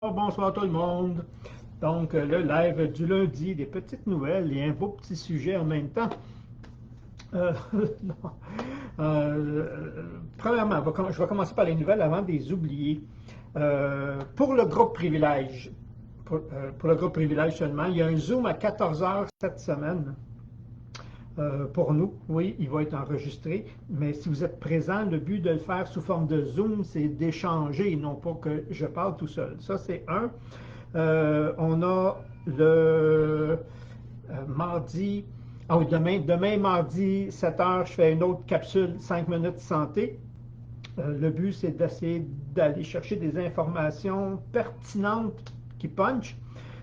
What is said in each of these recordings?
Bonsoir tout le monde. Donc, le live du lundi, des petites nouvelles et un beau petit sujet en même temps. Non. Premièrement, je vais commencer par les nouvelles avant de les oublier. Pour le groupe privilège, pour le groupe privilège seulement, il y a un Zoom à 14 heures cette semaine. Pour nous, oui, il va être enregistré, mais si vous êtes présent, le but de le faire sous forme de Zoom, c'est d'échanger, non pas que je parle tout seul. Ça, c'est un. On a le mardi, oui, demain mardi, 7 heures, je fais une autre capsule 5 minutes santé. Le but, c'est d'essayer d'aller chercher des informations pertinentes qui punchent.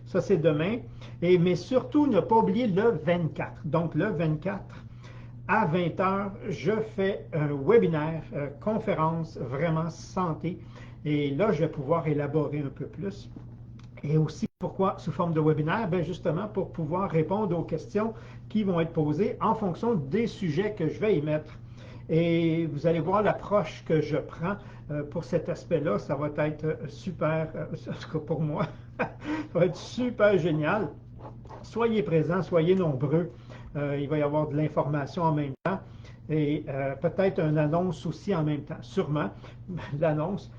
Ça, c'est demain. Mais surtout, ne pas oublier le 24. Donc, le 24, à 20 heures, je fais un webinaire, conférence vraiment santé. Et là, je vais pouvoir élaborer un peu plus. Et aussi, pourquoi sous forme de webinaire? Bien, justement, pour pouvoir répondre aux questions qui vont être posées en fonction des sujets que je vais y mettre. Et vous allez voir l'approche que je prends pour cet aspect-là. Ça va être super, en tout cas pour moi, ça va être super génial. Soyez présents, soyez nombreux. Il va y avoir de l'information en même temps et peut-être une annonce aussi en même temps. Sûrement, l'annonce.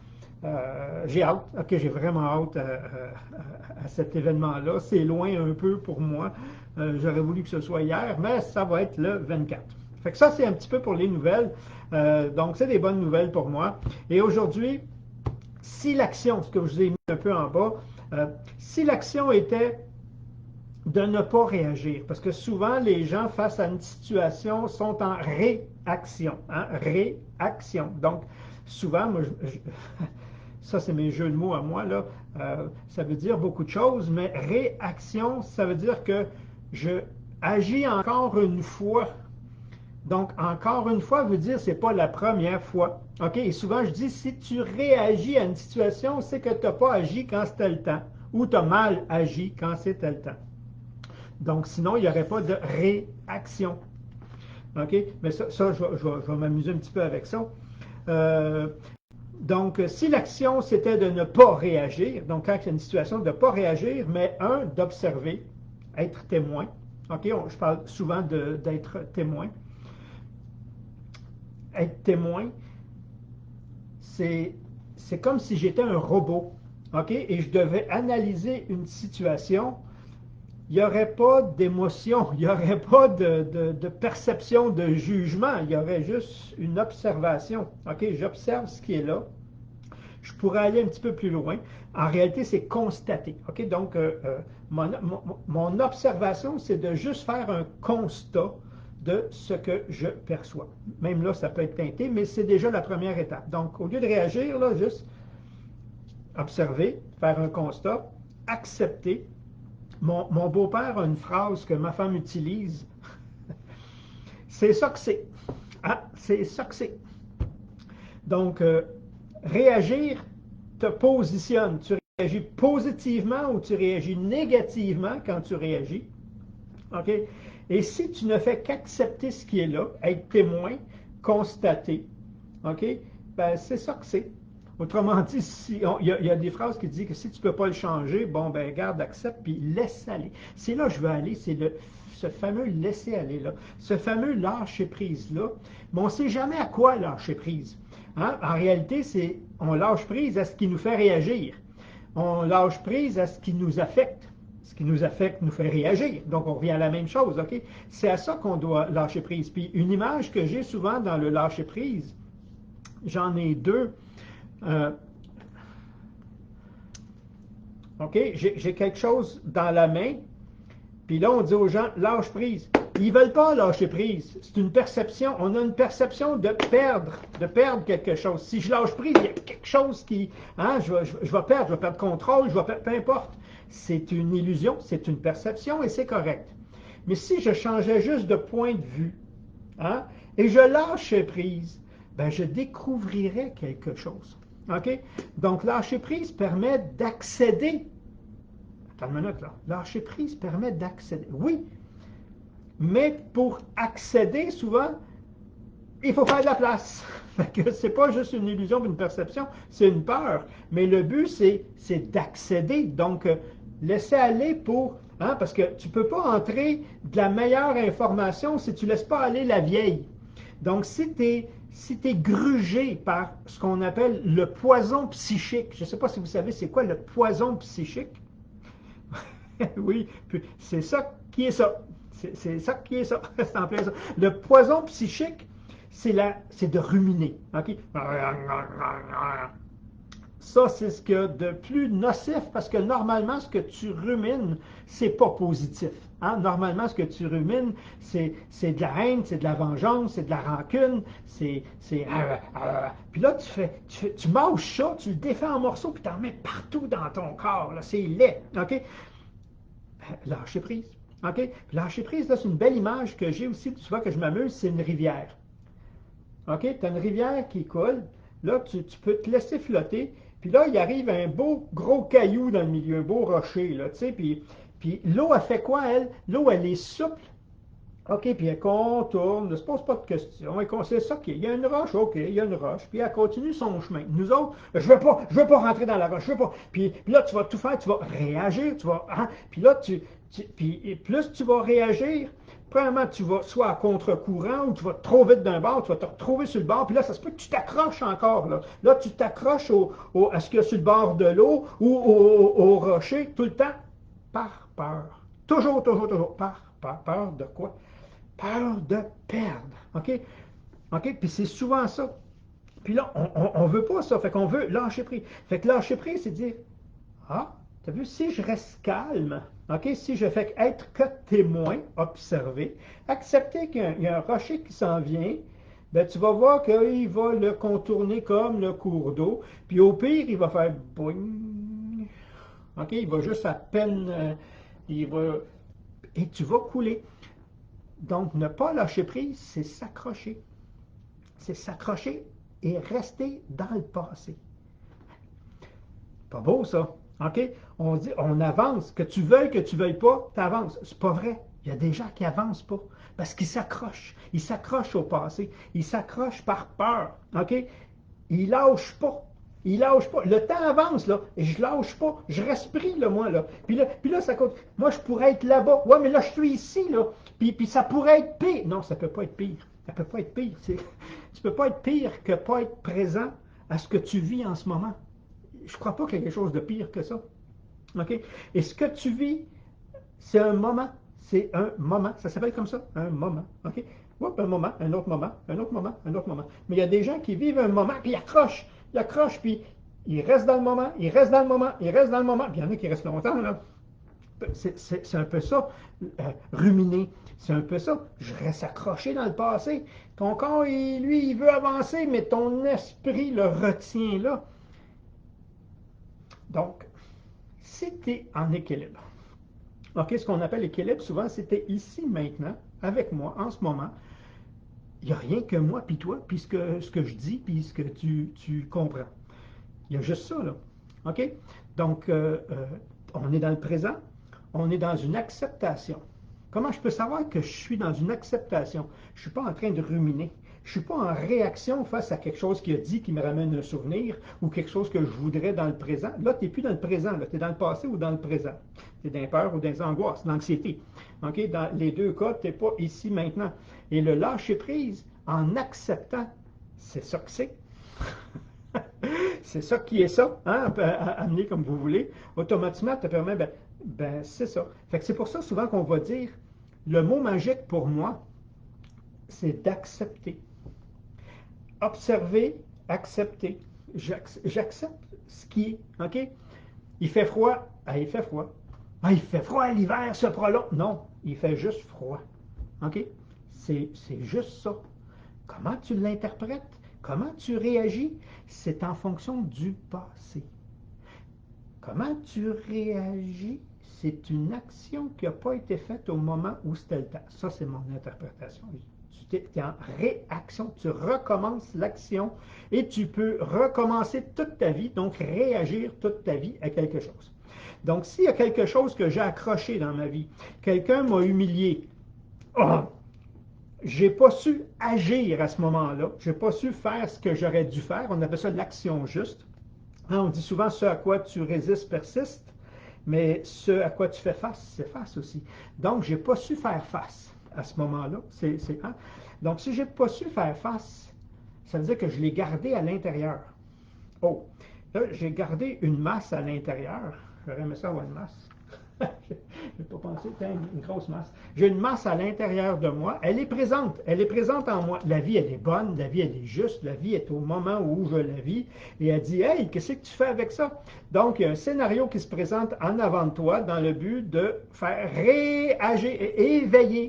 J'ai hâte, ok, j'ai vraiment hâte à cet événement-là. C'est loin un peu pour moi. J'aurais voulu que ce soit hier, mais ça va être le 24. Fait que ça, c'est un petit peu pour les nouvelles. Donc, c'est des bonnes nouvelles pour moi. Et aujourd'hui, si l'action, ce que je vous ai mis un peu en bas, si l'action était de ne pas réagir, parce que souvent, les gens face à une situation sont en réaction. Hein, réaction. Donc, souvent, moi, ça, c'est mes jeux de mots à moi, là. Ça veut dire beaucoup de choses, mais réaction, ça veut dire que je agis encore une fois. Donc, encore une fois, veut dire c'est pas la première fois. OK? Et souvent, je dis, si tu réagis à une situation, c'est que tu n'as pas agi quand c'était le temps, ou tu as mal agi quand c'était le temps. Donc, sinon, il n'y aurait pas de réaction. OK? Mais ça je vais m'amuser un petit peu avec ça. Donc, si l'action, c'était de ne pas réagir, donc quand c'est une situation de ne pas réagir, mais d'observer, être témoin. OK? Je parle souvent d'être témoin. Être témoin, c'est comme si j'étais un robot. OK? Et je devais analyser une situation. Il n'y aurait pas d'émotion, il n'y aurait pas de perception, de jugement, il y aurait juste une observation. OK? J'observe ce qui est là. Je pourrais aller un petit peu plus loin. En réalité, c'est constater. OK? Donc, mon observation, c'est de juste faire un constat de ce que je perçois. Même là, ça peut être teinté, mais c'est déjà la première étape. Donc, au lieu de réagir, là, juste observer, faire un constat, accepter. Mon beau-père a une phrase que ma femme utilise. C'est ça que c'est. Ah, c'est ça que c'est. Donc, réagir te positionne. Tu réagis positivement ou tu réagis négativement quand tu réagis. OK? Et si tu ne fais qu'accepter ce qui est là, être témoin, constater, OK? Ben, c'est ça que c'est. Autrement dit, il y a des phrases qui disent que si tu ne peux pas le changer, bon, ben, garde, accepte, puis laisse aller. C'est là que je veux aller, c'est ce fameux laisser aller là, ce fameux lâcher prise là. Mais on ne sait jamais à quoi lâcher prise. Hein? En réalité, on lâche prise à ce qui nous fait réagir. On lâche prise à ce qui nous affecte. Ce qui nous affecte nous fait réagir. Donc, on revient à la même chose. OK? C'est à ça qu'on doit lâcher prise. Puis, une image que j'ai souvent dans le lâcher prise, j'en ai deux. OK? J'ai quelque chose dans la main, puis là, on dit aux gens, lâche prise. Ils ne veulent pas lâcher prise. C'est une perception. On a une perception de perdre quelque chose. Si je lâche prise, il y a quelque chose qui... Hein, je vais perdre contrôle, peu importe. C'est une illusion, c'est une perception et c'est correct. Mais si je changeais juste de point de vue, hein, et je lâchais prise, ben je découvrirais quelque chose. OK? Donc, lâcher prise permet d'accéder. Attends une minute, là. Lâcher prise permet d'accéder. Oui, mais pour accéder, souvent, il faut faire de la place. Ce n'est pas juste une illusion, une perception, c'est une peur. Mais le but, c'est d'accéder. Donc, laisser aller pour... Hein, parce que tu ne peux pas entrer de la meilleure information si tu ne laisses pas aller la vieille. Donc, si tu es grugé par ce qu'on appelle le poison psychique, je ne sais pas si vous savez c'est quoi le poison psychique. Oui, c'est ça qui est ça. C'est ça qui est ça. C'est en plein ça. Le poison psychique, c'est de ruminer. Okay? Ça, c'est ce qu'il y a de plus nocif parce que normalement, ce que tu rumines, c'est pas positif. Hein? Normalement, ce que tu rumines, c'est de la haine, c'est de la vengeance, c'est de la rancune, Puis là, tu mâches ça, tu le défais en morceaux, puis tu en mets partout dans ton corps. C'est laid. OK? Lâcher prise. OK? Lâcher prise, là, c'est une belle image que j'ai aussi, souvent que je m'amuse, c'est une rivière. OK? Tu as une rivière qui coule. Là, tu peux te laisser flotter. Puis là, il arrive un beau gros caillou dans le milieu, un beau rocher, là, tu sais. Puis l'eau, elle fait quoi, elle? L'eau, elle est souple. OK, puis elle contourne, ne se pose pas de questions. C'est ça qu'il y a une roche, OK, il y a une roche. Puis elle continue son chemin. Nous autres, je veux pas rentrer dans la roche, je veux pas. Puis là, tu vas tout faire, tu vas réagir, tu vas. Hein? Puis là, puis plus tu vas réagir, premièrement, tu vas soit à contre-courant ou tu vas trop vite d'un bord, tu vas te retrouver sur le bord, puis là, ça se peut que tu t'accroches encore. Là tu t'accroches à ce qu'il y a sur le bord de l'eau ou au rocher, tout le temps, par peur. Toujours, peur de quoi? Peur de perdre. OK? OK? Puis c'est souvent ça. Puis là, on ne veut pas ça. Fait qu'on veut lâcher prise. Fait que lâcher prise, c'est dire, ah, tu as vu, si je reste calme, OK? Si je fais être que témoin, observer, accepter qu'il y a un rocher qui s'en vient, ben, tu vas voir qu'il va le contourner comme le cours d'eau. Puis au pire, il va faire boing. OK? Il va juste à peine, et tu vas couler. Donc, ne pas lâcher prise, c'est s'accrocher. C'est s'accrocher et rester dans le passé. Pas beau, ça. OK? On dit, on avance. Que tu veuilles pas, tu avances. C'est pas vrai. Il y a des gens qui avancent pas parce qu'ils s'accrochent. Ils s'accrochent au passé. Ils s'accrochent par peur. OK? Ils lâchent pas. Il lâche pas. Le temps avance, là, et je lâche pas. Je reste pris, là, moi, là. Puis là, ça compte. Moi, je pourrais être là-bas. Ouais, mais là, je suis ici, là. Puis ça pourrait être pire. Non, ça peut pas être pire. Ça peut pas être pire. Tu peux pas être pire que pas être présent à ce que tu vis en ce moment. Je crois pas qu'il y ait quelque chose de pire que ça. OK? Et ce que tu vis, c'est un moment. C'est un moment. Ça s'appelle comme ça, un moment. OK? Oups, un moment, un autre moment, un autre moment, un autre moment. Mais il y a des gens qui vivent un moment, puis ils accrochent, puis ils restent dans le moment, ils restent dans le moment, ils restent dans le moment. Puis il y en a qui restent longtemps, là. C'est un peu ça, ruminer. C'est un peu ça. Je reste accroché dans le passé. Ton corps, lui, il veut avancer, mais ton esprit le retient là. Donc, si tu es en équilibre, OK, ce qu'on appelle l'équilibre, souvent, c'était ici, maintenant, avec moi, en ce moment. Il n'y a rien que moi, puis toi, puis ce que je dis, puis ce que tu comprends. Il y a juste ça, là. OK? Donc, on est dans le présent, on est dans une acceptation. Comment je peux savoir que je suis dans une acceptation? Je ne suis pas en train de ruminer. Je ne suis pas en réaction face à quelque chose qui a dit qui me ramène un souvenir ou quelque chose que je voudrais dans le présent. Là, tu n'es plus dans le présent. Tu es dans le passé ou dans le présent. Tu es dans les peurs ou dans les angoisses, dans l'anxiété. Okay? Dans les deux cas, tu n'es pas ici maintenant. Et le lâcher-prise, en acceptant, c'est ça que c'est. C'est ça qui est ça, hein, amener comme vous voulez. Automatiquement, te permet, c'est ça. Fait que c'est pour ça souvent qu'on va dire, le mot magique pour moi, c'est d'accepter. Observer, accepter. J'accepte ce qui est, OK? Il fait froid, il fait froid. Il fait froid, l'hiver se prolonge. Non, il fait juste froid. OK? C'est juste ça. Comment tu l'interprètes? Comment tu réagis? C'est en fonction du passé. Comment tu réagis? C'est une action qui n'a pas été faite au moment où c'était le temps. Ça, c'est mon interprétation. Tu es en réaction, tu recommences l'action et tu peux recommencer toute ta vie, donc réagir toute ta vie à quelque chose. Donc, s'il y a quelque chose que j'ai accroché dans ma vie, quelqu'un m'a humilié, oh, j'ai pas su agir à ce moment-là. J'ai pas su faire ce que j'aurais dû faire. On appelle ça l'action juste. Hein, on dit souvent ce à quoi tu résistes persiste, mais ce à quoi tu fais face, c'est face aussi. Donc, j'ai pas su faire face à ce moment-là. Hein? Donc, si j'ai pas su faire face, ça veut dire que je l'ai gardé à l'intérieur. Oh, là, j'ai gardé une masse à l'intérieur. J'aurais aimé ça avoir une masse. Je n'ai pas pensé, une grosse masse. J'ai une masse à l'intérieur de moi. Elle est présente en moi. La vie, elle est bonne, la vie, elle est juste, la vie est au moment où je la vis. Et elle dit, hey, qu'est-ce que tu fais avec ça? Donc, il y a un scénario qui se présente en avant de toi dans le but de faire réagir,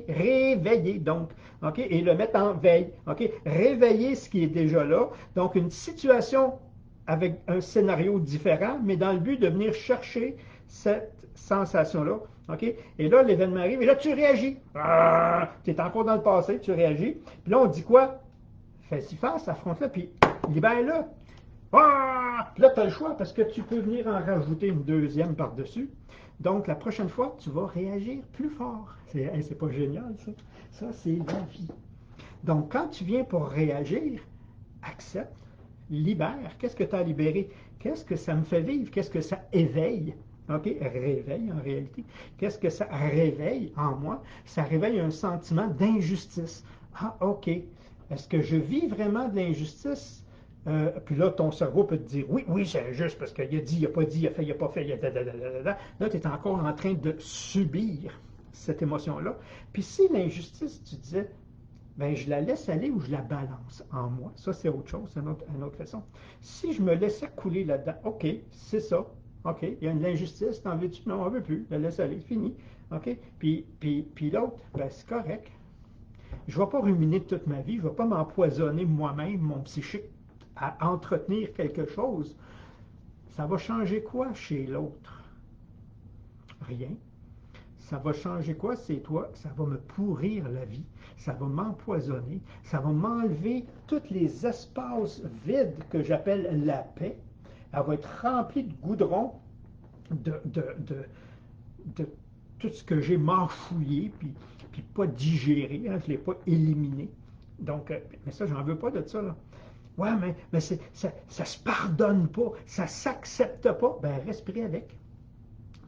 réveiller, donc, OK, et le mettre en veille, OK, réveiller ce qui est déjà là. Donc, une situation avec un scénario différent, mais dans le but de venir chercher cette sensation-là. OK? Et là, l'événement arrive, et là, tu réagis. Tu es encore dans le passé, tu réagis. Puis là, on dit quoi? Fais-y face, affronte-le, puis libère-le. Puis là, tu as le choix, parce que tu peux venir en rajouter une deuxième par-dessus. Donc, la prochaine fois, tu vas réagir plus fort. C'est pas génial, ça? Ça, c'est la vie. Donc, quand tu viens pour réagir, accepte, libère. Qu'est-ce que tu as à libérer? Qu'est-ce que ça me fait vivre? Qu'est-ce que ça éveille? OK? Réveille en réalité. Qu'est-ce que ça réveille en moi? Ça réveille un sentiment d'injustice. Ah, OK. Est-ce que je vis vraiment de l'injustice? Puis là, ton cerveau peut te dire, oui, oui, c'est injuste parce qu'il a dit, il n'a pas dit, il a fait, il n'a pas fait, il a Là, tu es encore en train de subir cette émotion-là. Puis si l'injustice, tu disais, ben, je la laisse aller ou je la balance en moi. Ça, c'est autre chose, c'est une autre façon. Si je me laissais couler là-dedans, OK, c'est ça. OK, il y a une injustice, t'en veux-tu? Non, on ne veut plus. La laisse aller, fini. OK? Puis l'autre, ben, c'est correct. Je ne vais pas ruminer toute ma vie, je ne vais pas m'empoisonner moi-même, mon psychique, à entretenir quelque chose. Ça va changer quoi chez l'autre? Rien. Ça va changer quoi? C'est toi, ça va me pourrir la vie, ça va m'empoisonner, ça va m'enlever tous les espaces vides que j'appelle la paix. Elle va être remplie de goudron, de tout ce que j'ai m'enfouillé, puis pas digéré, hein, je ne l'ai pas éliminé. Donc, mais ça, j'en veux pas de ça, là. Ouais, mais ça ne se pardonne pas, ça ne s'accepte pas. Ben, respirez avec.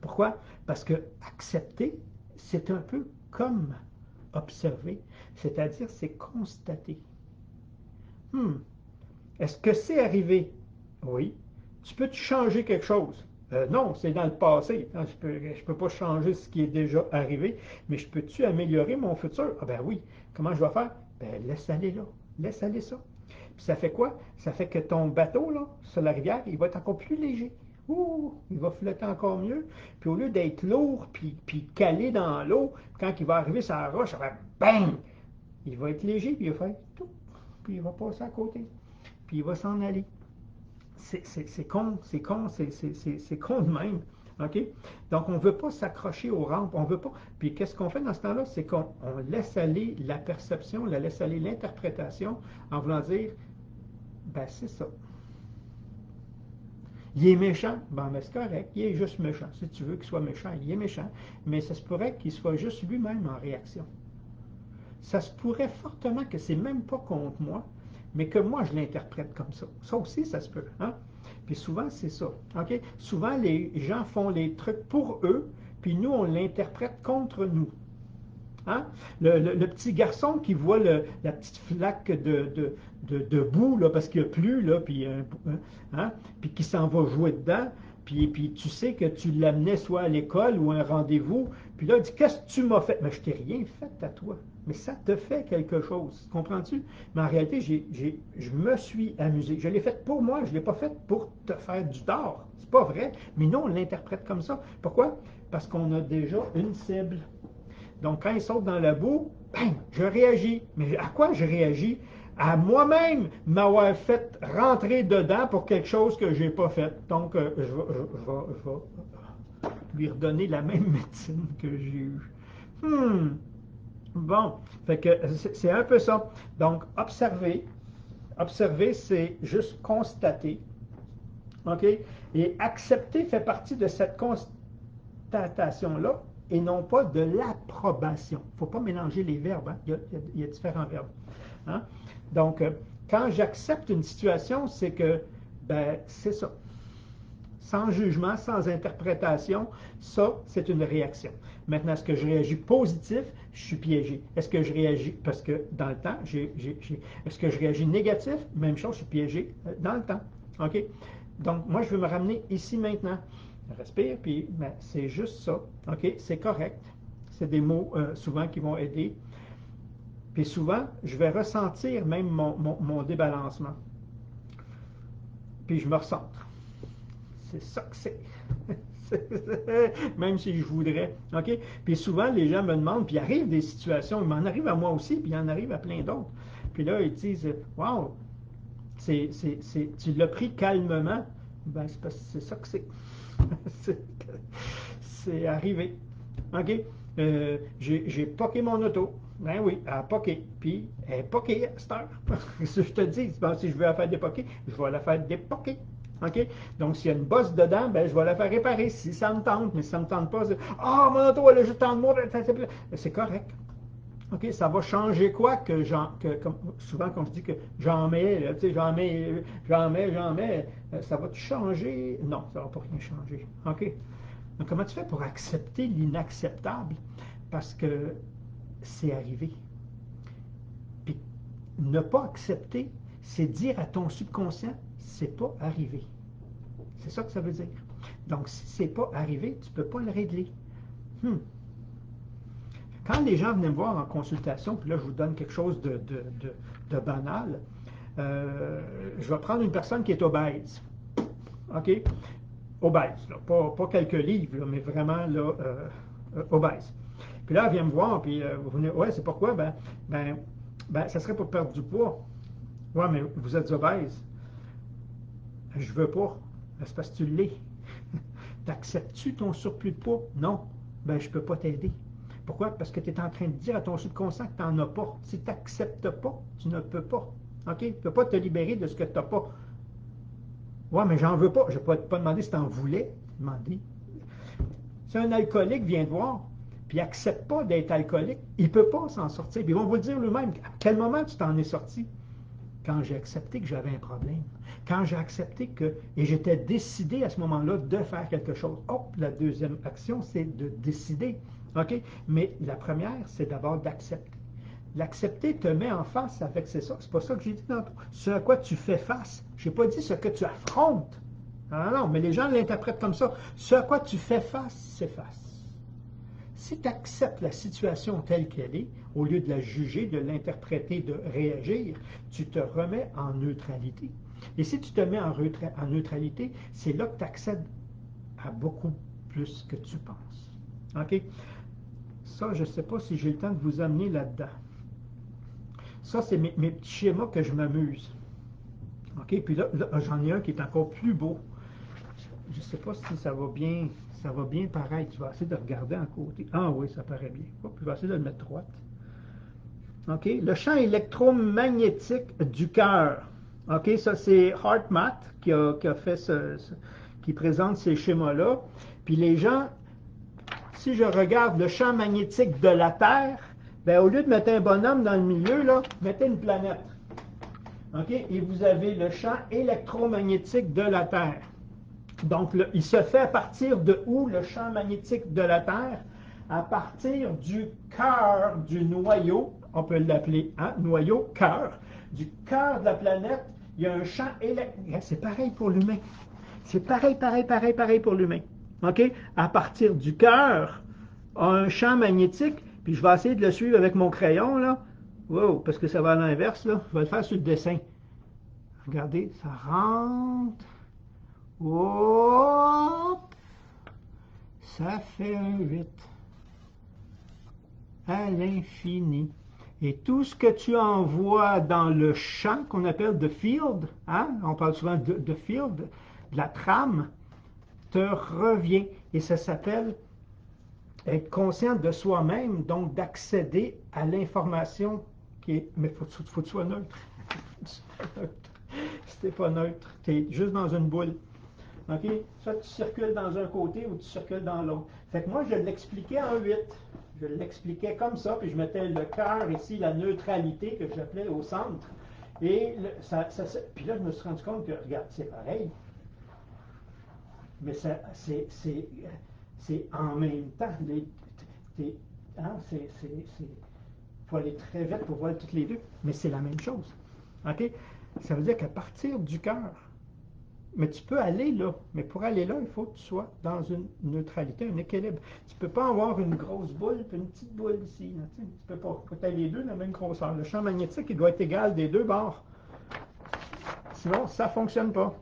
Pourquoi? Parce que accepter, c'est un peu comme observer, c'est-à-dire c'est constater. Est-ce que c'est arrivé? Oui. Tu peux-tu changer quelque chose? Non, c'est dans le passé. Je ne peux pas changer ce qui est déjà arrivé, mais je peux-tu améliorer mon futur? Ah ben oui. Comment je vais faire? Ben laisse aller là. Laisse aller ça. Puis ça fait quoi? Ça fait que ton bateau, là, sur la rivière, il va être encore plus léger. Ouh, il va flotter encore mieux. Puis au lieu d'être lourd, puis calé dans l'eau, quand il va arriver sur la roche, ça va bang! Il va être léger, puis il va faire tout. Puis il va passer à côté. Puis il va s'en aller. C'est con, c'est con, c'est con de même. OK? Donc, on ne veut pas s'accrocher aux rampes, on veut pas. Puis, qu'est-ce qu'on fait dans ce temps-là? C'est qu'on laisse aller la perception, on laisse aller l'interprétation en voulant dire, ben, c'est ça. Il est méchant, ben, mais c'est correct, il est juste méchant. Si tu veux qu'il soit méchant, il est méchant. Mais ça se pourrait qu'il soit juste lui-même en réaction. Ça se pourrait fortement que c'est même pas contre moi, mais que moi, je l'interprète comme ça. Ça aussi, ça se peut. Hein? Puis souvent, c'est ça. OK? Souvent, les gens font les trucs pour eux, puis nous, on l'interprète contre nous. Hein? Le petit garçon qui voit la petite flaque de boue, là, parce qu'il n'y a plus, là, puis qui s'en va jouer dedans, puis tu sais que tu l'amenais soit à l'école ou à un rendez-vous, puis là, il dit, qu'est-ce que tu m'as fait? Mais je t'ai rien fait à toi. Mais ça te fait quelque chose. Comprends-tu? Mais en réalité, je me suis amusé. Je l'ai fait pour moi, je ne l'ai pas fait pour te faire du tort. C'est pas vrai. Mais nous, on l'interprète comme ça. Pourquoi? Parce qu'on a déjà une cible. Donc, quand il saute dans la boue, bang, je réagis. Mais à quoi je réagis? À moi-même m'avoir fait rentrer dedans pour quelque chose que je n'ai pas fait. Donc, je vais lui redonner la même médecine que j'ai eue. Bon, fait que c'est un peu ça. Donc, observer. Observer, c'est juste constater. OK? Et accepter fait partie de cette constatation-là. et non pas de l'approbation. Il ne faut pas mélanger les verbes, hein? Il y a différents verbes. Hein? Donc, quand j'accepte une situation, c'est que, ben, c'est ça. Sans jugement, sans interprétation, ça, c'est une réaction. Maintenant, est-ce que je réagis positif? Je suis piégé. Est-ce que je réagis, parce que dans le temps, est-ce que je réagis négatif? Même chose, je suis piégé dans le temps. OK? Donc, moi, je veux me ramener ici maintenant. Respire, puis ben, c'est juste ça. OK? C'est correct. C'est des mots souvent qui vont aider. Puis souvent, je vais ressentir même mon débalancement. Puis je me recentre. C'est ça que c'est. Même si je voudrais. OK? Puis souvent, les gens me demandent, puis il arrive des situations, il m'en arrive à moi aussi, puis il en arrive à plein d'autres. Puis là, ils disent, wow, tu l'as pris calmement. Ben, c'est ça que c'est. C'est arrivé. OK? J'ai poqué mon auto. Ben oui, elle a poqué. Puis, elle est poquée à cette heure. Je te dis, bon, si je veux la faire dépoquer, je vais la faire dépoquer. OK? Donc, s'il y a une bosse dedans, ben, je vais la faire réparer si ça me tente. Mais si ça ne me tente pas, ah, mon auto, elle a juste en de moi. C'est correct. OK? Ça va changer quoi comme souvent, quand je dis que j'en mets, tu sais, j'en mets, ça va te changer? Non, ça ne va pas rien changer. OK? Donc, comment tu fais pour accepter l'inacceptable? Parce que c'est arrivé. Puis, ne pas accepter, c'est dire à ton subconscient, c'est pas arrivé. C'est ça que ça veut dire. Donc, si c'est pas arrivé, tu ne peux pas le régler. Quand les gens venaient me voir en consultation, puis là, je vous donne quelque chose de banal, je vais prendre une personne qui est obèse. OK? Obèse, là, pas quelques livres, là, mais vraiment là, obèse. Puis là, elle vient me voir, puis vous venez, ouais, c'est pourquoi? Ben, ça serait pour perdre du poids. Ouais, mais vous êtes obèse. Je veux pas. C'est parce que tu l'es. T'acceptes-tu ton surplus de poids? Non. Ben, je peux pas t'aider. Pourquoi? Parce que tu es en train de dire à ton subconscient que tu n'en as pas. Si tu n'acceptes pas, tu ne peux pas. OK? Tu ne peux pas te libérer de ce que tu n'as pas. Ouais, mais j'en veux pas. Je ne vais pas demander si tu en voulais. Demander. Si un alcoolique vient te voir, puis il n'accepte pas d'être alcoolique, il ne peut pas s'en sortir. Puis ils vont vous le dire lui-même. À quel moment tu t'en es sorti? Quand j'ai accepté que j'avais un problème. Quand j'ai accepté que, et j'étais décidé à ce moment-là de faire quelque chose. Oh, la deuxième action, c'est de décider. OK? Mais la première, c'est d'abord d'accepter. L'accepter te met en face avec, c'est ça. C'est pas ça que j'ai dit tantôt. Ce à quoi tu fais face. Je n'ai pas dit ce que tu affrontes. Ah non, mais les gens l'interprètent comme ça. Ce à quoi tu fais face, c'est face. Si tu acceptes la situation telle qu'elle est, au lieu de la juger, de l'interpréter, de réagir, tu te remets en neutralité. Et si tu te mets en neutralité, c'est là que tu accèdes à beaucoup plus que tu penses. OK? Ça, je ne sais pas si j'ai le temps de vous amener là-dedans. Ça, c'est mes petits schémas que je m'amuse. OK? Puis là j'en ai un qui est encore plus beau. Je ne sais pas si ça va bien paraître. Je vais essayer de regarder en côté. Ah oui, ça paraît bien. Puis je vais essayer de le mettre droite. OK? Le champ électromagnétique du cœur. OK? Ça, c'est HeartMath qui a fait qui présente ces schémas-là. Puis les gens, si je regarde le champ magnétique de la Terre, bien, au lieu de mettre un bonhomme dans le milieu, là, mettez une planète. OK? Et vous avez le champ électromagnétique de la Terre. Donc, il se fait à partir de où le champ magnétique de la Terre? À partir du cœur du noyau, on peut l'appeler noyau, cœur, du cœur de la planète, il y a un champ électrique. C'est pareil pour l'humain. C'est pareil pour l'humain. OK? À partir du cœur, un champ magnétique, puis je vais essayer de le suivre avec mon crayon, là. Wow, parce que ça va à l'inverse, là. Je vais le faire sur le dessin. Regardez, ça rentre. Hop! Ça fait un 8 à l'infini. Et tout ce que tu envoies dans le champ qu'on appelle the field, on parle souvent de field, de la trame, te revient. Et ça s'appelle être conscient de soi-même, donc d'accéder à l'information qui est... Mais faut que tu sois neutre. Si t'es pas neutre, tu es juste dans une boule. OK? Soit tu circules dans un côté ou tu circules dans l'autre. Fait que moi, je l'expliquais en 8. Je l'expliquais comme ça, puis je mettais le cœur ici, la neutralité que j'appelais au centre. Et puis là, je me suis rendu compte que, regarde, c'est pareil. Mais c'est en même temps. Hein, faut aller très vite pour voir toutes les deux. Mais c'est la même chose. OK? Ça veut dire qu'à partir du cœur, mais tu peux aller là. Mais pour aller là, il faut que tu sois dans une neutralité, un équilibre. Tu ne peux pas avoir une grosse boule et une petite boule ici. Là, tu peux pas. Il faut que tu aies les deux de la même grosseur. Le champ magnétique, il doit être égal des deux bords. Sinon, ça ne fonctionne pas.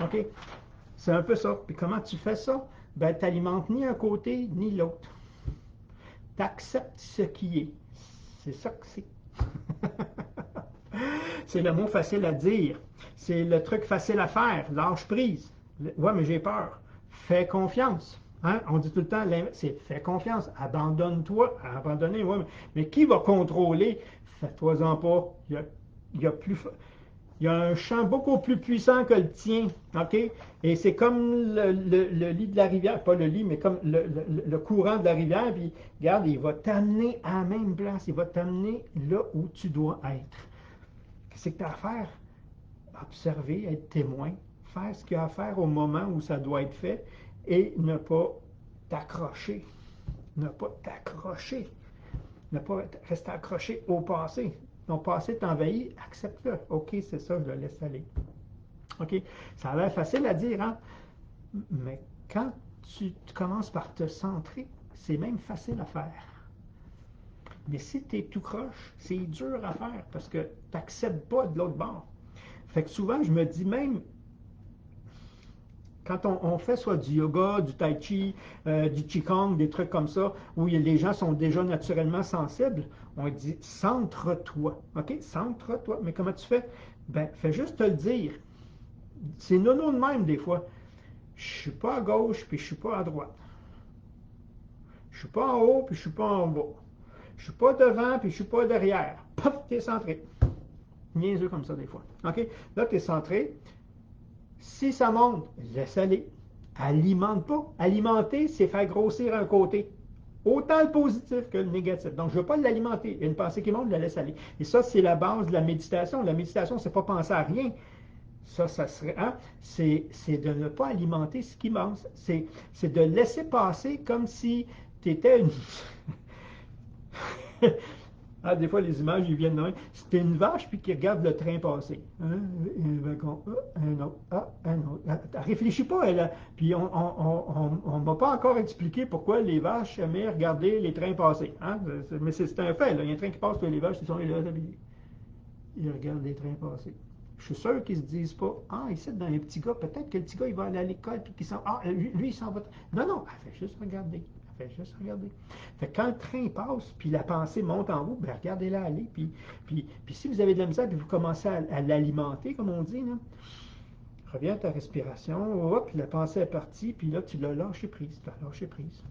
OK? C'est un peu ça. Puis comment tu fais ça? Ben, tu n'alimentes ni un côté ni l'autre. Tu acceptes ce qui est. C'est ça que c'est. C'est le mot facile à dire. C'est le truc facile à faire. Lâche prise. Ouais, mais j'ai peur. Fais confiance. Hein? On dit tout le temps, c'est fais confiance. Abandonne-toi. Abandonner, ouais, mais qui va contrôler? Fais-toi-en pas. Il y a un champ beaucoup plus puissant que le tien. OK? Et c'est comme le lit de la rivière. Pas le lit, mais comme le courant de la rivière. Puis, regarde, il va t'amener à la même place. Il va t'amener là où tu dois être. Qu'est-ce que tu as à faire? Observer, être témoin, faire ce qu'il y a à faire au moment où ça doit être fait et ne pas t'accrocher. Ne pas t'accrocher. Ne pas rester accroché au passé. Ton passé t'envahit, accepte-le. OK, c'est ça, je le laisse aller. OK? Ça a l'air facile à dire, hein? Mais quand tu commences par te centrer, c'est même facile à faire. Mais si tu es tout croche, c'est dur à faire parce que tu n'acceptes pas de l'autre bord. Fait que souvent, je me dis même, quand on fait soit du yoga, du tai chi, du qigong, des trucs comme ça, où les gens sont déjà naturellement sensibles, on dit centre-toi. OK? Centre-toi. Mais comment tu fais? Ben, fais juste te le dire. C'est nono de même des fois. Je ne suis pas à gauche, puis je ne suis pas à droite. Je ne suis pas en haut, puis je ne suis pas en bas. Je ne suis pas devant, puis je ne suis pas derrière. Paf, tu es centré. Niaiseux comme ça des fois. OK? Là, tu es centré. Si ça monte, laisse aller. Alimente pas. Alimenter, c'est faire grossir un côté. Autant le positif que le négatif. Donc, je ne veux pas l'alimenter. Il y a une pensée qui monte, je la laisse aller. Et ça, c'est la base de la méditation. La méditation, c'est pas penser à rien. Ça serait, hein? C'est de ne pas alimenter ce qui monte. C'est de laisser passer comme si tu étais une... Ah, des fois, les images, ils viennent de même. C'était une vache, puis qui regarde le train passer. Un wagon, un autre, un autre. Elle réfléchit pas, elle. Puis on ne m'a pas encore expliqué pourquoi les vaches aimaient regarder les trains passer. Hein? Mais c'est un fait, là. Il y a un train qui passe, puis les vaches, ils sont là, ils regardent les trains passer. Je suis sûr qu'ils ne se disent pas, ah, ici, dans un petit gars, peut-être que le petit gars, il va aller à l'école, puis qu'il s'en... Ah, lui, il s'en va... Non, non, elle fait juste regarder. Fait juste regarder. Fait que quand le train passe, puis la pensée monte en vous, ben regardez-la aller. Puis si vous avez de la misère, puis vous commencez à l'alimenter, comme on dit, là, reviens à ta respiration, hop, la pensée est partie, puis là, tu l'as lâché prise. Tu l'as lâché prise.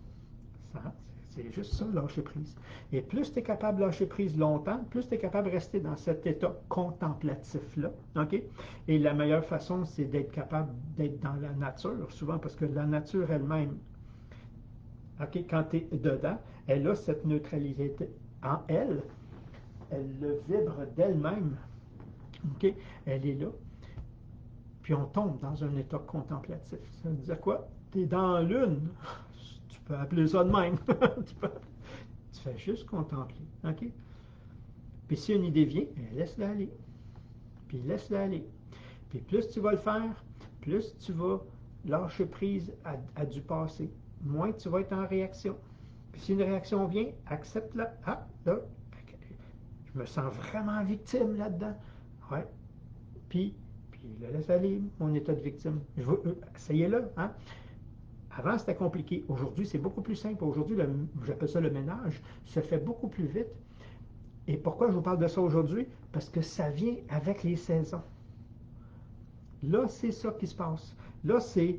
C'est juste ça, lâcher prise. Et plus tu es capable de lâcher prise longtemps, plus tu es capable de rester dans cet état contemplatif-là. OK? Et la meilleure façon, c'est d'être capable d'être dans la nature, souvent parce que la nature elle-même, OK, quand tu es dedans, elle a cette neutralité en elle. Elle le vibre d'elle-même. OK? Elle est là. Puis on tombe dans un état contemplatif. Ça veut dire quoi? Tu es dans l'une. Tu peux appeler ça de même. Tu fais juste contempler. OK? Puis si une idée vient, laisse-la aller. Puis laisse-la aller. Puis plus tu vas le faire, plus tu vas lâcher prise à du passé. Moins tu vas être en réaction. Puis si une réaction vient, accepte-la. Ah, là, je me sens vraiment victime là-dedans. Ouais. Puis le laisse aller, mon état de victime. Essayez-le. Hein? Avant, c'était compliqué. Aujourd'hui, c'est beaucoup plus simple. Aujourd'hui, j'appelle ça le ménage, se fait beaucoup plus vite. Et pourquoi je vous parle de ça aujourd'hui? Parce que ça vient avec les saisons. Là, c'est ça qui se passe. Là, c'est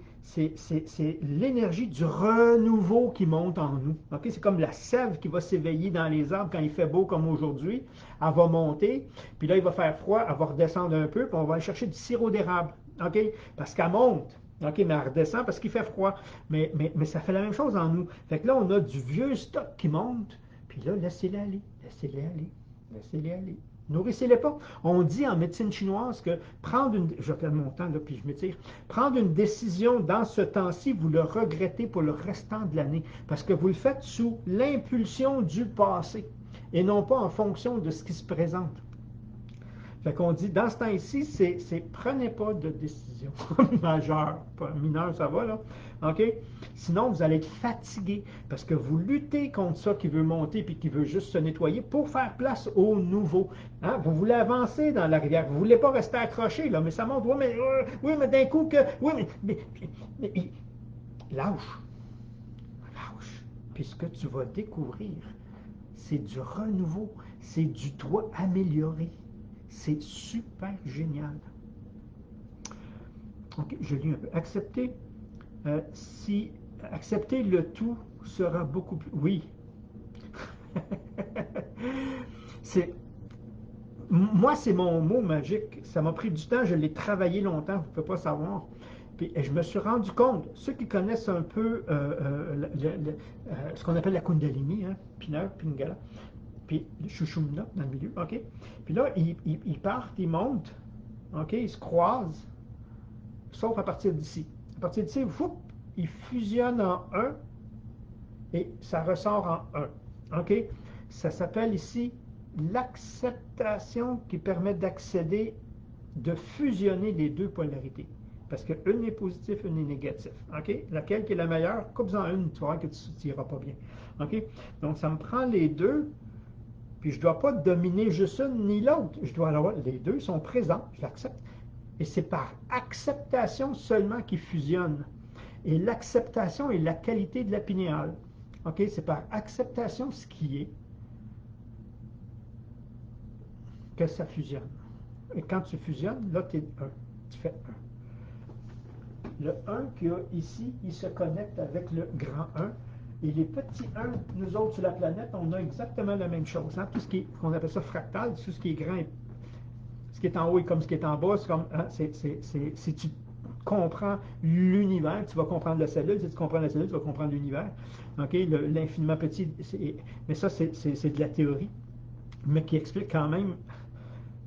l'énergie du renouveau qui monte en nous. Okay? C'est comme la sève qui va s'éveiller dans les arbres quand il fait beau comme aujourd'hui. Elle va monter, puis là, il va faire froid, elle va redescendre un peu, puis on va aller chercher du sirop d'érable. Okay? Parce qu'elle monte. OK, mais elle redescend parce qu'il fait froid. Mais ça fait la même chose en nous. Fait que là, on a du vieux stock qui monte. Puis là, laissez-les aller, laissez-les aller, laissez-les aller. Nourrissez-les pas. On dit en médecine chinoise que prendre une... Je perds mon temps, là, puis je m'étire. Prendre une décision dans ce temps-ci, vous le regrettez pour le restant de l'année. Parce que vous le faites sous l'impulsion du passé et non pas en fonction de ce qui se présente. Fait qu'on dit, dans ce temps-ci, c'est prenez pas de décision majeure, pas mineure, ça va là, OK? Sinon, vous allez être fatigué parce que vous luttez contre ça qui veut monter puis qui veut juste se nettoyer pour faire place au nouveau. Hein? Vous voulez avancer dans la rivière, vous ne voulez pas rester accroché, là, mais ça monte, oui, mais d'un coup que, oui, mais lâche, lâche. Puis ce que tu vas découvrir, c'est du renouveau, c'est du toi amélioré. C'est super génial. Ok, je lis un peu. Accepter le tout sera beaucoup plus... Oui. Moi, c'est mon mot magique. Ça m'a pris du temps, je l'ai travaillé longtemps, vous ne pouvez pas savoir. Puis, je me suis rendu compte, ceux qui connaissent un peu ce qu'on appelle la Kundalini, hein, Pina, Pingala, puis Shushumna dans le milieu, OK? Puis là, ils partent, ils montent, OK? Ils se croisent, sauf à partir d'ici. À partir d'ici, ils fusionnent en un et ça ressort en un, OK? Ça s'appelle ici l'acceptation qui permet d'accéder, de fusionner les deux polarités. Parce qu'une est positive, une est négative. OK? Laquelle qui est la meilleure? Coupe-en une, tu vois que tu n'iras pas bien. OK? Donc, ça me prend les deux. Puis je ne dois pas dominer juste une ni l'autre. Je dois avoir, les deux sont présents, je l'accepte. Et c'est par acceptation seulement qu'ils fusionnent. Et l'acceptation est la qualité de la pinéale. OK? C'est par acceptation ce qui est que ça fusionne. Et quand tu fusionnes, là, tu es un. Tu fais un. Le 1 qu'il y a ici, il se connecte avec le grand 1. Et les petits 1, nous autres sur la planète, on a exactement la même chose. Hein? Tout ce qui est, qu'on appelle ça fractal, tout ce qui est grand, ce qui est en haut est comme ce qui est en bas. C'est comme, hein, si tu comprends l'univers, tu vas comprendre la cellule. Si tu comprends la cellule, tu vas comprendre l'univers. Okay? L'infiniment petit, mais ça, c'est de la théorie, mais qui explique quand même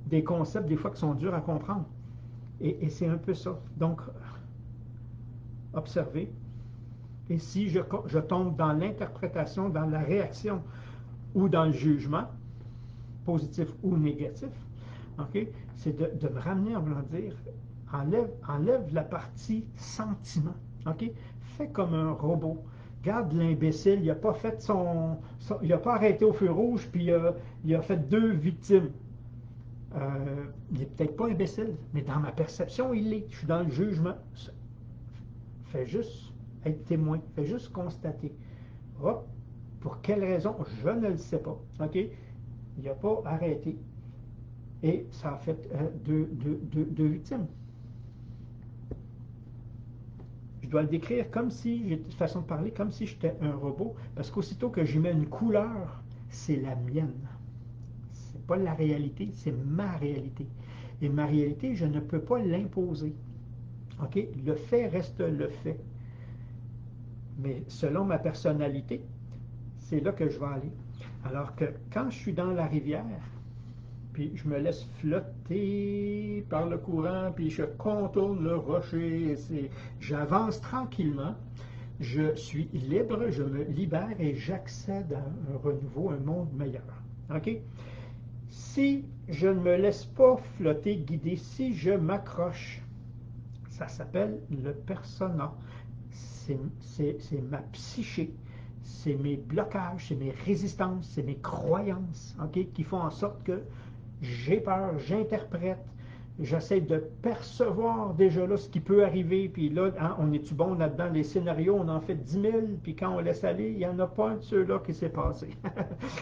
des concepts, des fois, qui sont durs à comprendre. Et c'est un peu ça. Donc, observez. Et si je tombe dans l'interprétation, dans la réaction ou dans le jugement, positif ou négatif, okay, c'est de me ramener, on va dire, enlève la partie sentiment. Okay? Fais comme un robot. Regarde l'imbécile, il n'a pas fait il n'a pas arrêté au feu rouge, puis il a fait 2 victimes. Il n'est peut-être pas imbécile, mais dans ma perception, il l'est. Je suis dans le jugement. Fais juste être témoin, fais juste constater. Hop, pour quelle raison, je ne le sais pas. OK? Il n'a pas arrêté. Et ça a fait 2 victimes. Je dois le décrire comme si, j'ai une façon de parler, comme si j'étais un robot, parce qu'aussitôt que j'y mets une couleur, c'est la mienne. C'est pas la réalité, c'est ma réalité. Et ma réalité, je ne peux pas l'imposer. OK? Le fait reste le fait. Mais selon ma personnalité, c'est là que je vais aller. Alors que quand je suis dans la rivière, puis je me laisse flotter par le courant, puis je contourne le rocher, j'avance tranquillement, je suis libre, je me libère et j'accède à un renouveau, un monde meilleur. OK? Si je ne me laisse pas flotter, guider, si je m'accroche, ça s'appelle le persona. C'est ma psyché, c'est mes blocages, c'est mes résistances, c'est mes croyances, okay, qui font en sorte que j'ai peur, j'interprète, j'essaie de percevoir déjà là ce qui peut arriver, puis là, hein, on est-tu bon là-dedans, les scénarios, on en fait 10 000, puis quand on laisse aller, il n'y en a pas un de ceux-là qui s'est passé.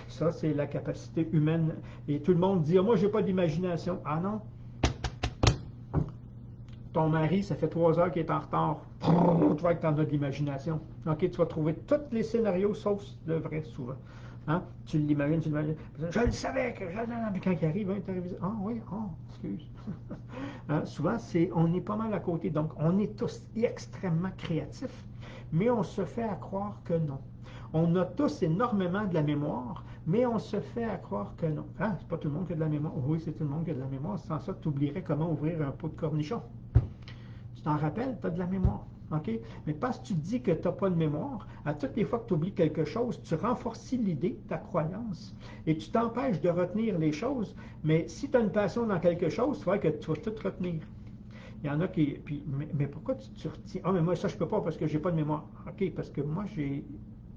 Ça, c'est la capacité humaine. Et tout le monde dit, moi, j'ai pas d'imagination. Ah non? Ton mari, ça fait 3 heures qu'il est en retard. Tu vois que tu en as de l'imagination. OK, tu vas trouver tous les scénarios, sauf le vrai, souvent. Hein? Tu l'imagines, tu l'imagines. Je le savais que je... Puis quand il arrive, hein, ah oui, oh, excuse. Hein? Souvent, on est pas mal à côté. Donc, on est tous extrêmement créatifs, mais on se fait à croire que non. On a tous énormément de la mémoire, mais on se fait à croire que non. Ah, c'est pas tout le monde qui a de la mémoire. Oui, c'est tout le monde qui a de la mémoire. Sans ça, tu oublierais comment ouvrir un pot de cornichon. Tu t'en rappelles, tu as de la mémoire. OK? Mais parce que tu dis que tu n'as pas de mémoire, à toutes les fois que tu oublies quelque chose, tu renforces l'idée, ta croyance, et tu t'empêches de retenir les choses. Mais si tu as une passion dans quelque chose, tu vois que tu vas tout retenir. Il y en a qui. Puis, mais pourquoi tu retiens? Ah, mais moi, ça, je ne peux pas parce que je n'ai pas de mémoire. OK, parce que moi,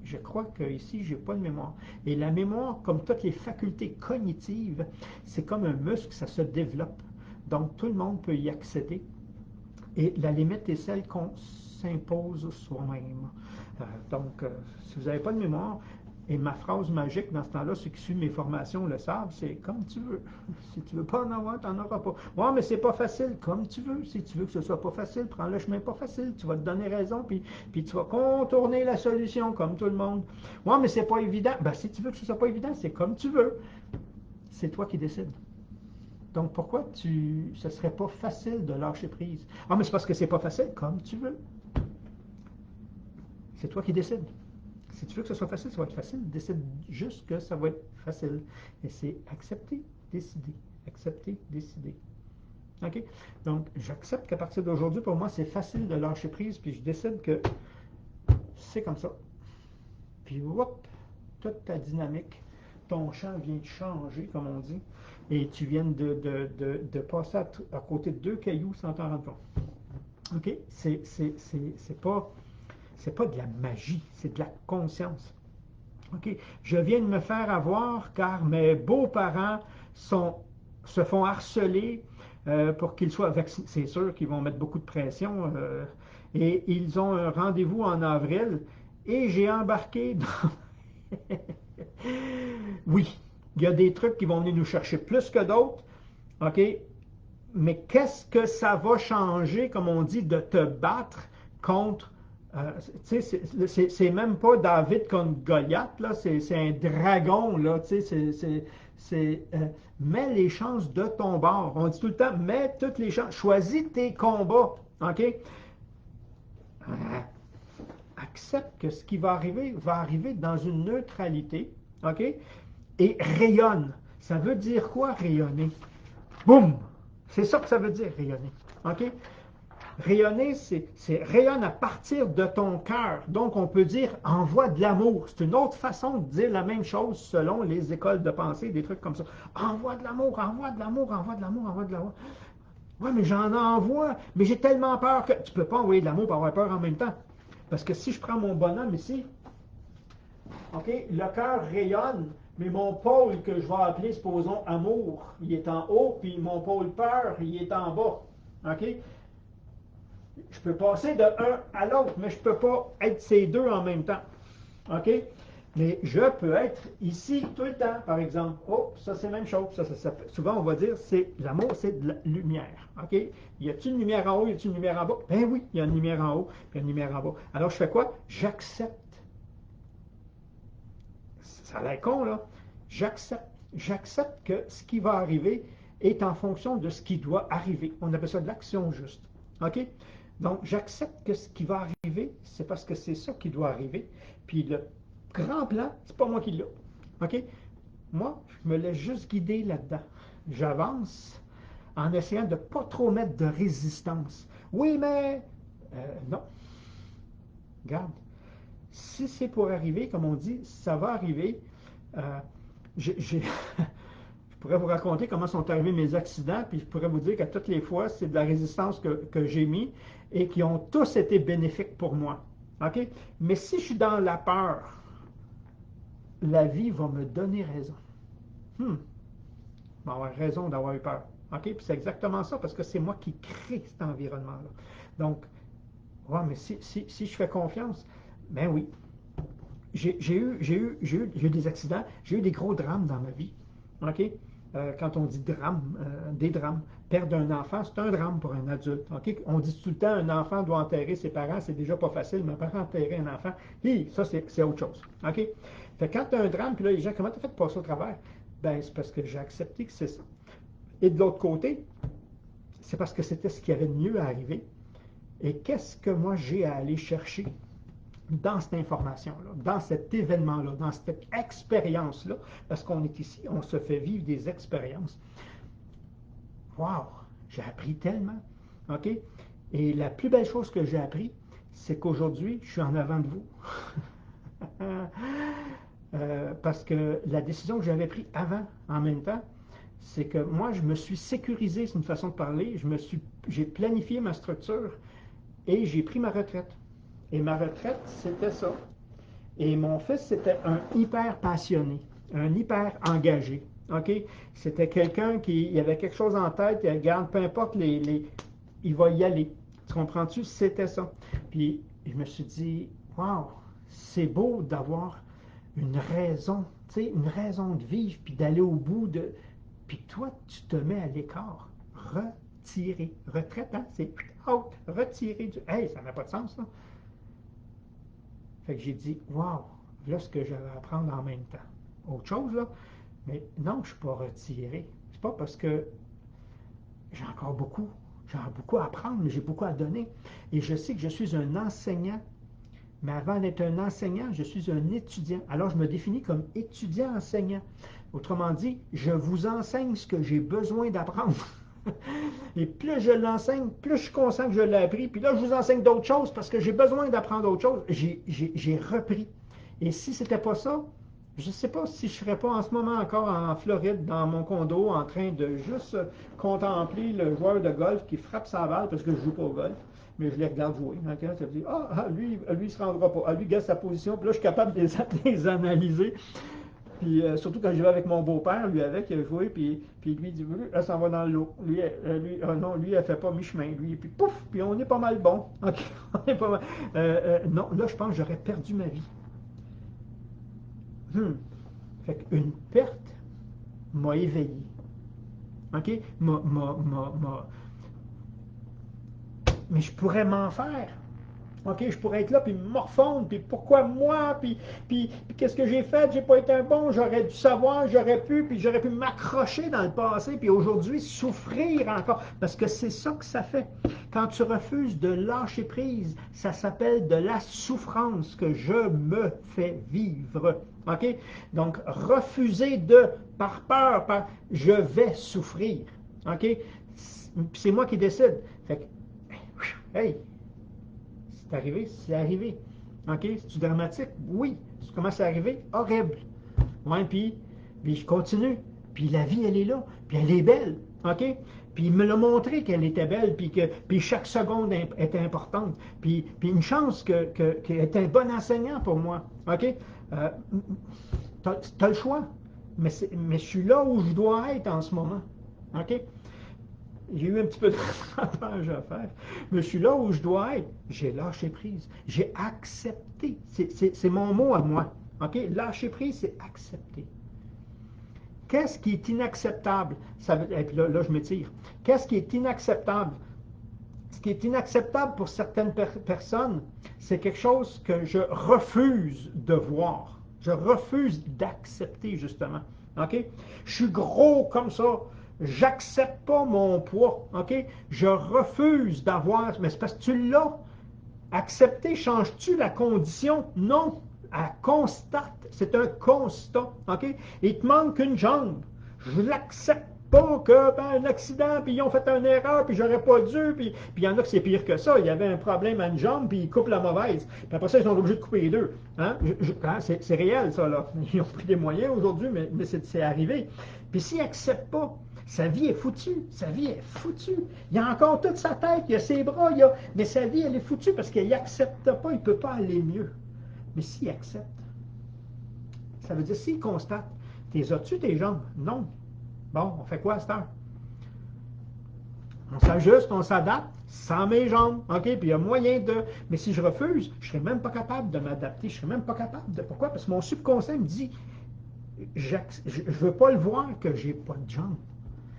je crois qu'ici, je n'ai pas de mémoire. Et la mémoire, comme toutes les facultés cognitives, c'est comme un muscle, ça se développe. Donc, tout le monde peut y accéder. Et la limite est celle qu'on s'impose soi-même. Si vous n'avez pas de mémoire, et ma phrase magique dans ce temps-là, ceux qui suivent mes formations le savent, c'est comme tu veux. Si tu ne veux pas en avoir, tu n'en auras pas. Ouais, mais c'est pas facile, comme tu veux. Si tu veux que ce soit pas facile, prends le chemin pas facile. Tu vas te donner raison, puis tu vas contourner la solution comme tout le monde. Ouais, mais c'est pas évident. Ben, si tu veux que ce soit pas évident, c'est comme tu veux. C'est toi qui décides. Donc, pourquoi ce ne serait pas facile de lâcher prise? Ah, mais c'est parce que c'est pas facile, comme tu veux. C'est toi qui décides. Si tu veux que ce soit facile, ça va être facile. Décide juste que ça va être facile. Et c'est accepter, décider. Accepter, décider. OK? Donc, j'accepte qu'à partir d'aujourd'hui, pour moi, c'est facile de lâcher prise, puis je décide que c'est comme ça. Puis, hop, toute ta dynamique, ton champ vient de changer, comme on dit, et tu viens de passer à côté de 2 cailloux sans t'en rendre compte. OK? C'est pas de la magie, c'est de la conscience. OK? Je viens de me faire avoir car mes beaux-parents se font harceler pour qu'ils soient vaccinés. C'est sûr qu'ils vont mettre beaucoup de pression. Et ils ont un rendez-vous en avril. Et j'ai embarqué dans... Oui, il y a des trucs qui vont venir nous chercher plus que d'autres. OK? Mais qu'est-ce que ça va changer, comme on dit, de te battre contre... c'est même pas David contre Goliath, là, c'est un dragon, là, mets les chances de ton bord. On dit tout le temps, mets toutes les chances, choisis tes combats, OK? Accepte que ce qui va arriver dans une neutralité, OK? Et rayonne. Ça veut dire quoi, rayonner? Boum! C'est ça que ça veut dire, rayonner. OK? Rayonner, c'est rayonne à partir de ton cœur. Donc, on peut dire envoie de l'amour. C'est une autre façon de dire la même chose selon les écoles de pensée, des trucs comme ça. Envoie de l'amour, envoie de l'amour, envoie de l'amour, envoie de l'amour. Oui, mais j'en envoie, mais j'ai tellement peur que... Tu ne peux pas envoyer de l'amour pour avoir peur en même temps. Parce que si je prends mon bonhomme ici, OK, le cœur rayonne, mais mon pôle que je vais appeler, supposons, amour, il est en haut, puis mon pôle peur, il est en bas. OK? Je peux passer de un à l'autre, mais je ne peux pas être ces deux en même temps. OK? Mais je peux être ici tout le temps, par exemple. Oh, ça c'est la même chose. Souvent, on va dire, c'est l'amour, c'est de la lumière. OK? Y a-t-il une lumière en haut, y a-t-il une lumière en bas? Ben oui, il y a une lumière en haut, puis une lumière en bas. Alors, je fais quoi? J'accepte. Ça a l'air con, là. J'accepte. J'accepte que ce qui va arriver est en fonction de ce qui doit arriver. On appelle ça de l'action juste. OK? Donc, j'accepte que ce qui va arriver, c'est parce que c'est ça qui doit arriver. Puis le grand plan, c'est pas moi qui l'ai. OK? Moi, je me laisse juste guider là-dedans. J'avance en essayant de ne pas trop mettre de résistance. Oui, mais... non. Regarde. Si c'est pour arriver, comme on dit, ça va arriver. Je pourrais vous raconter comment sont arrivés mes accidents, puis je pourrais vous dire qu'à toutes les fois, c'est de la résistance que j'ai mis et qui ont tous été bénéfiques pour moi. OK? Mais si je suis dans la peur, la vie va me donner raison. Va avoir raison d'avoir eu peur. OK? Puis c'est exactement ça, parce que c'est moi qui crée cet environnement-là. Donc, ouais, mais si je fais confiance, ben oui. J'ai eu des accidents, j'ai eu des gros drames dans ma vie. OK? quand on dit drame, des drames. Perdre un enfant, c'est un drame pour un adulte. Okay? On dit tout le temps, un enfant doit enterrer ses parents, c'est déjà pas facile, mais un parent enterrer un enfant, ça c'est autre chose. Okay? Fait que quand tu as un drame, puis là, les gens, comment tu as fait de passer au travers? Ben, c'est parce que j'ai accepté que c'est ça. Et de l'autre côté, c'est parce que c'était ce qui avait de mieux à arriver. Et qu'est-ce que moi j'ai à aller chercher dans cette information-là, dans cet événement-là, dans cette expérience-là, parce qu'on est ici, on se fait vivre des expériences. Wow! J'ai appris tellement. OK? Et la plus belle chose que j'ai appris, c'est qu'aujourd'hui, je suis en avant de vous. Parce que la décision que j'avais prise avant, en même temps, c'est que moi, je me suis sécurisé, c'est une façon de parler, j'ai planifié ma structure et j'ai pris ma retraite. Et ma retraite, c'était ça. Et mon fils, c'était un hyper passionné, un hyper engagé. OK? C'était quelqu'un qui avait quelque chose en tête, il regarde, peu importe il va y aller. Tu comprends-tu? C'était ça. Puis je me suis dit, wow, c'est beau d'avoir une raison, tu sais, une raison de vivre, puis d'aller au bout de. Puis toi, tu te mets à l'écart. Retirer. Retraite, hein? C'est out. Retirer du. Hey, ça n'a pas de sens, là. Fait que j'ai dit, wow, là, ce que je vais apprendre en même temps. Autre chose, là. Mais non, je ne suis pas retiré. C'est pas parce que j'ai encore beaucoup à apprendre, mais j'ai beaucoup à donner. Et je sais que je suis un enseignant. Mais avant d'être un enseignant, je suis un étudiant. Alors, je me définis comme étudiant-enseignant. Autrement dit, je vous enseigne ce que j'ai besoin d'apprendre. Et plus je l'enseigne, plus je suis conscient que je l'ai appris. Puis là, je vous enseigne d'autres choses parce que j'ai besoin d'apprendre d'autres choses. J'ai repris. Et si ce n'était pas ça, je ne sais pas si je ne serais pas en ce moment encore en Floride, dans mon condo, en train de juste contempler le joueur de golf qui frappe sa balle parce que je ne joue pas au golf. Mais je les regarde jouer. Okay? Ça veut dire, lui, il ne se rendra pas. Lui, il garde sa position. Puis là, je suis capable de les analyser. Puis surtout quand je vais avec mon beau-père, lui avec, il a joué, puis lui dit, elle s'en va dans l'eau. Lui, non, lui, elle fait pas mi-chemin. Lui, puis pouf, puis on est pas mal bon. OK, on est pas mal. Non, là, je pense que j'aurais perdu ma vie. Fait qu'une perte m'a éveillé. OK? Mais je pourrais m'en faire. OK, je pourrais être là, puis me morfondre, puis pourquoi moi, puis qu'est-ce que j'ai fait, j'ai pas été un bon, j'aurais dû savoir, puis j'aurais pu m'accrocher dans le passé, puis aujourd'hui souffrir encore, parce que c'est ça que ça fait. Quand tu refuses de lâcher prise, ça s'appelle de la souffrance que je me fais vivre. OK? Donc, refuser par peur, je vais souffrir. OK? C'est moi qui décide. Fait que, hey! C'est arrivé, c'est arrivé. OK? C'est-tu dramatique? Oui. Comment c'est arrivé? Horrible. Ouais, puis je continue. Puis la vie, elle est là. Puis elle est belle. OK? Puis il me l'a montré qu'elle était belle, puis chaque seconde était importante. Puis une chance qu'elle était un bon enseignant pour moi. OK? T'as le choix. Mais je suis là où je dois être en ce moment. OK? J'ai eu un petit peu de rattrapage à faire, mais je suis là où je dois être. J'ai lâché prise. J'ai accepté. C'est mon mot à moi. OK? Lâcher prise, c'est accepter. Qu'est-ce qui est inacceptable? Et puis là, je m'étire. Qu'est-ce qui est inacceptable? Ce qui est inacceptable pour certaines personnes, c'est quelque chose que je refuse de voir. Je refuse d'accepter, justement. OK? Je suis gros comme ça. J'accepte pas mon poids, OK? Je refuse d'avoir, mais c'est parce que tu l'as. Accepter, changes-tu la condition? Non. Elle constate. C'est un constat, OK? Il te manque une jambe. Je l'accepte pas que, un accident, puis ils ont fait une erreur, puis j'aurais pas dû, puis il y en a que c'est pire que ça. Il y avait un problème à une jambe, puis ils coupent la mauvaise. Puis après ça, ils sont obligés de couper les deux. Hein? C'est réel, ça, là. Ils ont pris des moyens aujourd'hui, mais c'est arrivé. Puis s'ils n'acceptent pas, sa vie est foutue. Sa vie est foutue. Il a encore toute sa tête, il a ses bras, mais sa vie, elle est foutue parce qu'il n'accepte pas, il ne peut pas aller mieux. Mais s'il accepte, ça veut dire s'il constate, t'es as-tu tes jambes? Non. Bon, on fait quoi à cette heure? On s'ajuste, on s'adapte sans mes jambes. OK? Puis il y a moyen de. Mais si je refuse, je ne serais même pas capable de m'adapter. Je ne serais même pas capable de. Pourquoi? Parce que mon subconscient me dit je ne veux pas le voir que j'ai pas de jambes.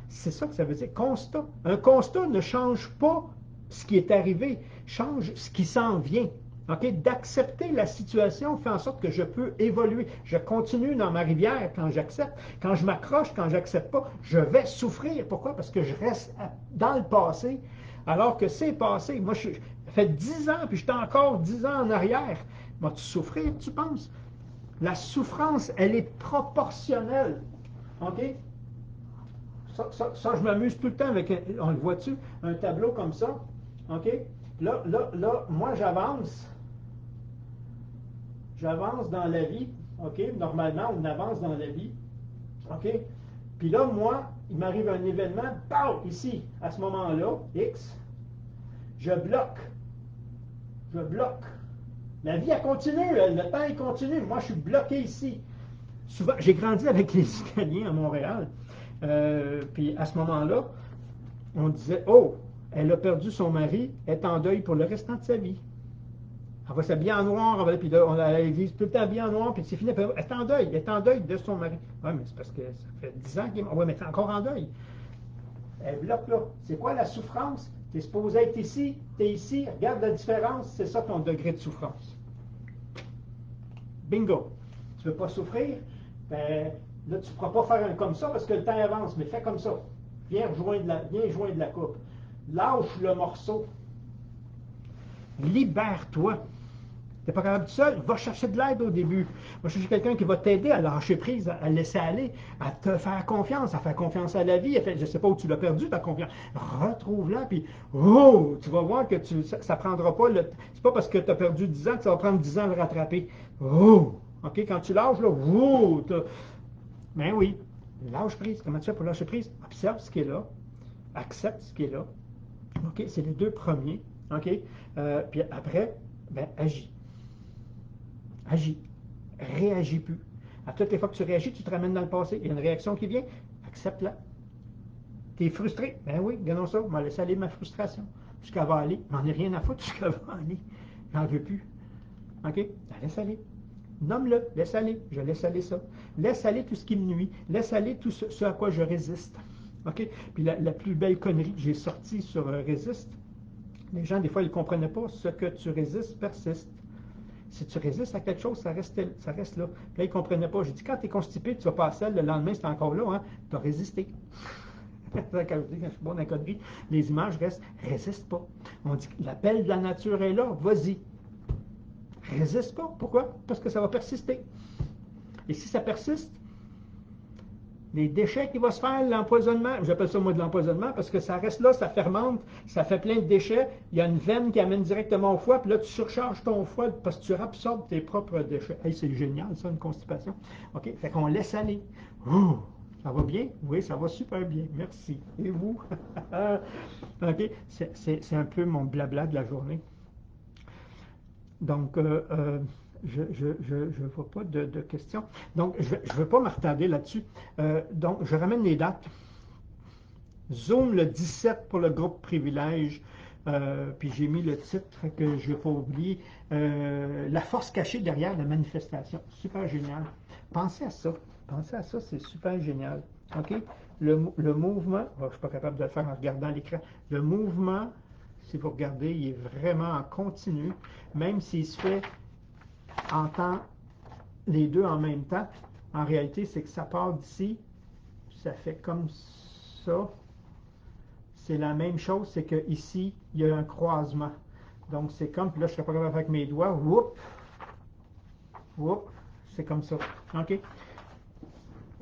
C'est ça que ça veut dire, constat. Un constat ne change pas ce qui est arrivé, change ce qui s'en vient. OK? D'accepter la situation fait en sorte que je peux évoluer. Je continue dans ma rivière quand j'accepte. Quand je m'accroche, quand j'accepte pas, je vais souffrir. Pourquoi? Parce que je reste dans le passé, alors que c'est passé. Moi, ça fait 10 ans, puis j'étais encore 10 ans en arrière. Vas-tu souffrir, tu penses? La souffrance, elle est proportionnelle. OK? Ça, je m'amuse tout le temps avec, on le voit-tu, un tableau comme ça. OK? Là, moi, j'avance. J'avance dans la vie. OK? Normalement, on avance dans la vie. OK? Puis là, moi, il m'arrive un événement, pow, ici, à ce moment-là, X, je bloque. Je bloque. La vie, elle continue, le temps, il continue. Moi, je suis bloqué ici. Souvent, j'ai grandi avec les Italiens à Montréal. Puis à ce moment-là, on disait, oh, elle a perdu son mari, elle est en deuil pour le restant de sa vie. Elle va s'habiller en noir, puis là, on a l'église tout le temps habillée en noir, puis c'est fini, elle est en deuil de son mari. Oui, mais c'est parce que ça fait 10 ans qu'il est mort. Oui, mais elle est encore en deuil. Elle bloque là. C'est quoi la souffrance? Tu es supposé être ici, tu es ici, regarde la différence, c'est ça ton degré de souffrance. Bingo. Tu ne veux pas souffrir? Ben, là, tu ne pourras pas faire un comme ça parce que le temps avance, mais fais comme ça. Viens joindre la coupe. Lâche le morceau. Libère-toi. Tu n'es pas capable tout seul, va chercher de l'aide au début. Va chercher quelqu'un qui va t'aider à lâcher prise, à laisser aller, à te faire confiance, à faire confiance à la vie. Je ne sais pas où tu l'as perdu, ta confiance. Retrouve-la, puis oh, tu vas voir que ça ne prendra pas le. C'est pas parce que tu as perdu 10 ans que ça va prendre 10 ans à le rattraper. Oh! OK, quand tu lâches, là, oh, ben oui, lâche prise. Comment tu fais pour lâcher prise? Observe ce qui est là, accepte ce qui est là. OK, c'est les deux premiers. OK? Puis après, ben, agis. Agis. Réagis plus. À toutes les fois que tu réagis, tu te ramènes dans le passé. Il y a une réaction qui vient, accepte-la. Tu es frustré? Ben oui, regardons ça, je vais laisser aller ma frustration. Jusqu'à va aller. J'en ai rien à foutre, jusqu'à va aller. J'en veux plus. OK? La laisse aller. Nomme-le, laisse aller. Je laisse aller ça. Laisse aller tout ce qui me nuit. Laisse aller tout ce à quoi je résiste. OK? Puis la plus belle connerie que j'ai sortie sur résiste, les gens, des fois, ils ne comprenaient pas. Ce que tu résistes persiste. Si tu résistes à quelque chose, ça reste là. Puis là, ils ne comprenaient pas. J'ai dit, quand tu es constipé, tu vas pas à la selle, le lendemain, c'est encore là, hein? Tu as résisté. Quand je suis bon dans la connerie, les images restent, résiste pas. On dit, l'appel de la nature est là, vas-y. Résiste pas. Pourquoi? Parce que ça va persister. Et si ça persiste, les déchets qui vont se faire, l'empoisonnement, j'appelle ça moi de l'empoisonnement parce que ça reste là, ça fermente, ça fait plein de déchets, il y a une veine qui amène directement au foie, puis là tu surcharges ton foie parce que tu absorbes tes propres déchets. Hey, c'est génial ça, une constipation. OK, fait qu'on laisse aller. Ouh, ça va bien? Oui, ça va super bien, merci. Et vous? OK, c'est un peu mon blabla de la journée. Donc, je ne vois pas de questions. Donc, je ne veux pas me retarder là-dessus. Donc, je ramène les dates. Zoom le 17 pour le groupe Privilège. Puis j'ai mis le titre que je n'ai pas oublié. La force cachée derrière la manifestation. Super génial. Pensez à ça. Pensez à ça, c'est super génial. OK? Le mouvement, je ne suis pas capable de le faire en regardant l'écran. Le mouvement, si vous regardez, il est vraiment en continu, même s'il se fait en temps, les deux en même temps. En réalité, c'est que ça part d'ici, ça fait comme ça. C'est la même chose, c'est qu'ici, il y a un croisement. Donc, c'est comme, puis là, je ne serais pas capable de faire avec mes doigts. Whoop, whoop, c'est comme ça. OK?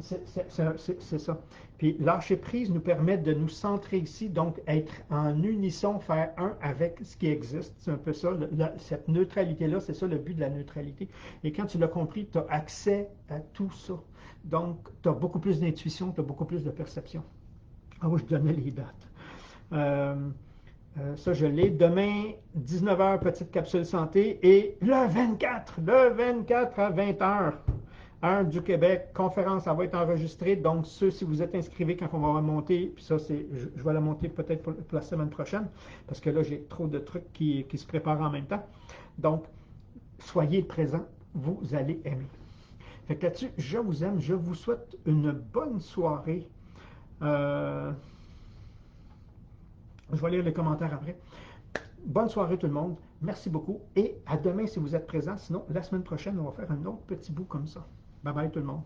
C'est ça. Puis lâcher prise nous permet de nous centrer ici, donc être en unisson, faire un avec ce qui existe. C'est un peu ça, cette neutralité-là, c'est ça le but de la neutralité. Et quand tu l'as compris, tu as accès à tout ça. Donc, tu as beaucoup plus d'intuition, tu as beaucoup plus de perception. Ah oui, je donnais les dates. Ça, je l'ai. Demain, 19h, petite capsule santé. Et le 24 à 20h. Heure du Québec, conférence, ça va être enregistrée. Donc, si vous êtes inscrivés quand on va remonter, puis ça, je vais la monter peut-être pour la semaine prochaine, parce que là, j'ai trop de trucs qui se préparent en même temps. Donc, soyez présents, vous allez aimer. Fait que là-dessus, je vous aime, je vous souhaite une bonne soirée. Je vais lire les commentaires après. Bonne soirée tout le monde. Merci beaucoup. Et à demain si vous êtes présents. Sinon, la semaine prochaine, on va faire un autre petit bout comme ça. Bye bye tout le monde.